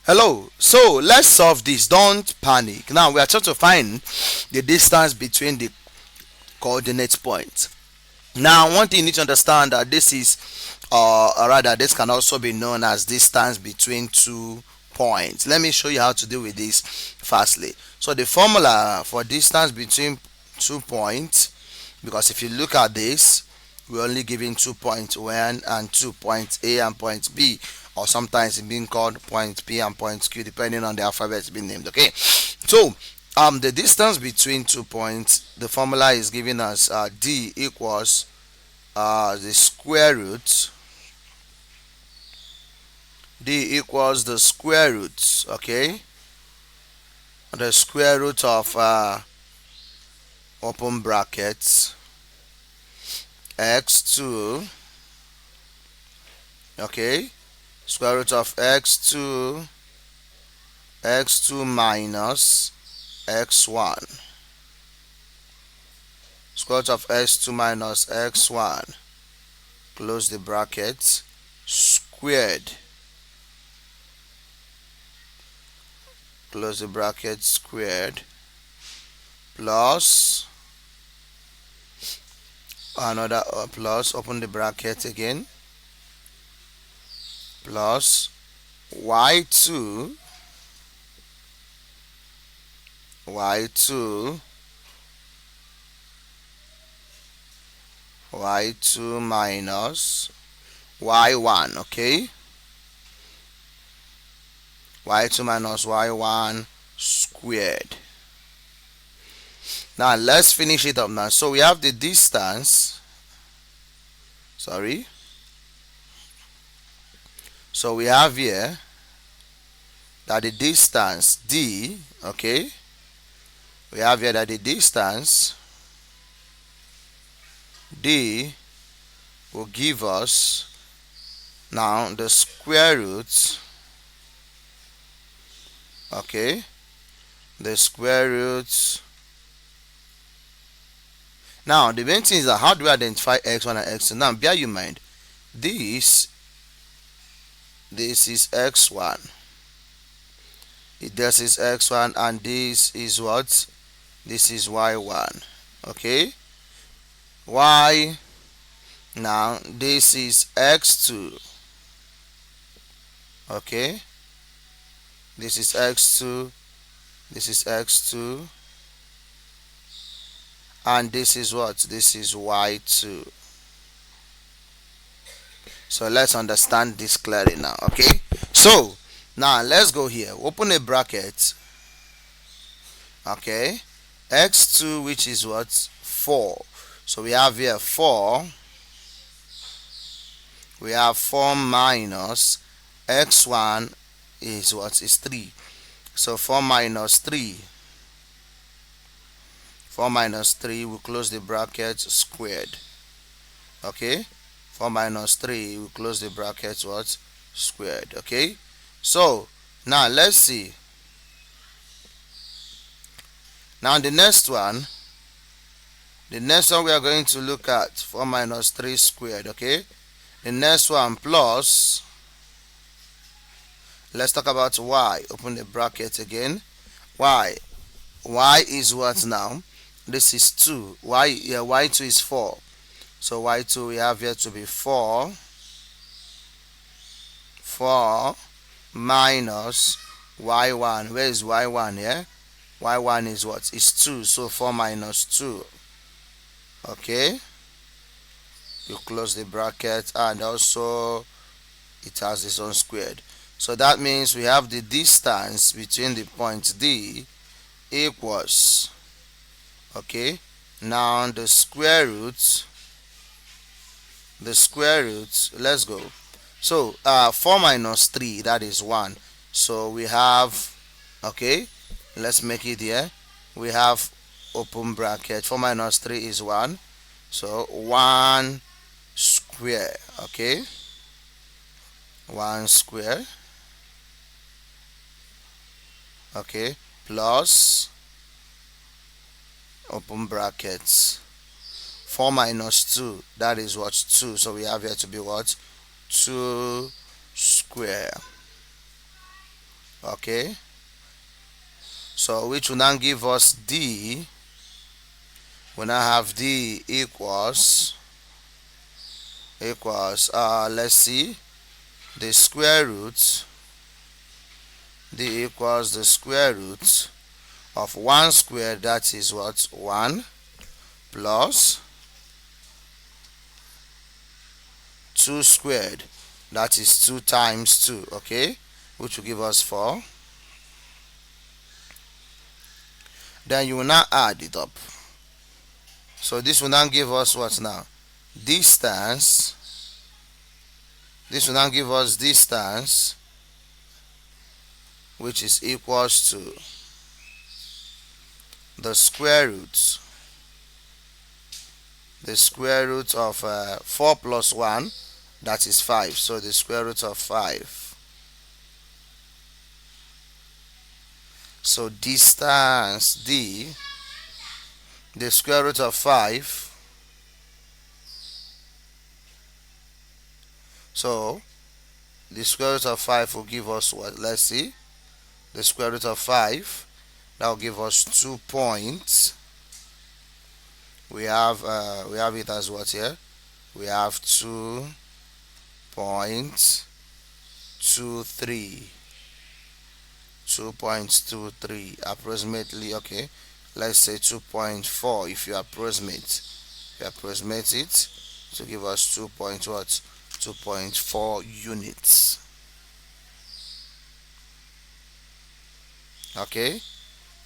Hello, so let's solve this. Don't panic. Now we are trying to find the distance between the coordinate points. Now, one thing you need to understand that this is, or rather, this can also be known as distance between 2 points. Let me show you how to deal with this fastly. So the formula for distance between 2 points, because if you look at this, we're only giving 2 points, 1 and 2 points A and point B, or sometimes it's being called point P and point Q depending on the alphabet being named. Okay, so the distance between 2 points, the formula is giving us D equals the square root. D equals the square root. Okay, the square root of open brackets x2. Okay, square root of x2 minus x1, square root of x2 minus x1, close the bracket, squared, close the bracket, squared, plus another plus, open the bracket again, plus y2 minus y1. Okay, y2 minus y1 squared. Now let's finish it up now. So we have the distance, sorry, so we have here that the distance D, okay, we have here that the distance D will give us now the square root, okay, the square root. Now the main thing is that how do we identify x1 and x2? Now bear in mind this is x1, this is x1, and this is what? This is y1. Okay, y, now this is x2. Okay, this is x2, this is x2, and this is what? This is y2. So let's understand this clearly now. Okay, so now let's go here, open a bracket. Okay, x2, which is what? 4. So we have here 4, we have 4 minus x1 is what? Is 3. So 4 minus 3, 4 minus 3, we close the bracket, squared. Okay, 4 minus 3, we close the bracket, what? Squared. Okay, so now let's see. Now the next one we are going to look at 4 minus 3 squared. Okay, the next one plus, let's talk about y, open the bracket again, y is what now? This is 2, y2 is 4, so y2 we have here to be 4 minus y1. Where is y1 here? Y1 is what? Is 2, so 4 minus 2. Okay, you close the bracket, and also it has its own squared. So that means we have the distance between the points D equals, okay, now the square root, let's go. So 4 minus 3, that is 1. So we have, okay, let's make it here, we have open bracket, 4 minus 3 is 1, so 1 square. Okay, 1 square. Okay, plus open brackets, 4 minus 2, that is what? 2, so we have here to be what? 2 square. Okay, so which will now give us d. We now have d equals let's see, the square root. D equals the square root of 1 squared, that is what, 1, plus 2 squared, that is 2 times 2. Okay, which will give us 4. Then you will now add it up. So this will now give us what now? Distance. This will now give us distance, which is equals to the square root. The square root of 4 plus 1, that is 5. So the square root of 5. So distance d, the square root of 5. So the square root of 5 will give us what? Let's see. The square root of 5, that will give us 2 points. We have it as what here? We have 2.23. 2.23 approximately. Okay, let's say 2.4 if you approximate. It to give us 2.4 units. Okay,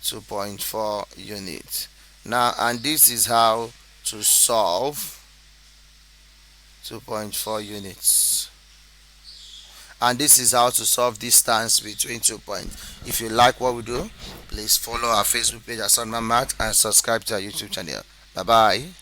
2.4 units. Now, and this is how to solve 2.4 units. And this is how to solve distance between 2 points. If you like what we do, please follow our Facebook page at Surdmanmaths and subscribe to our YouTube channel. Bye bye.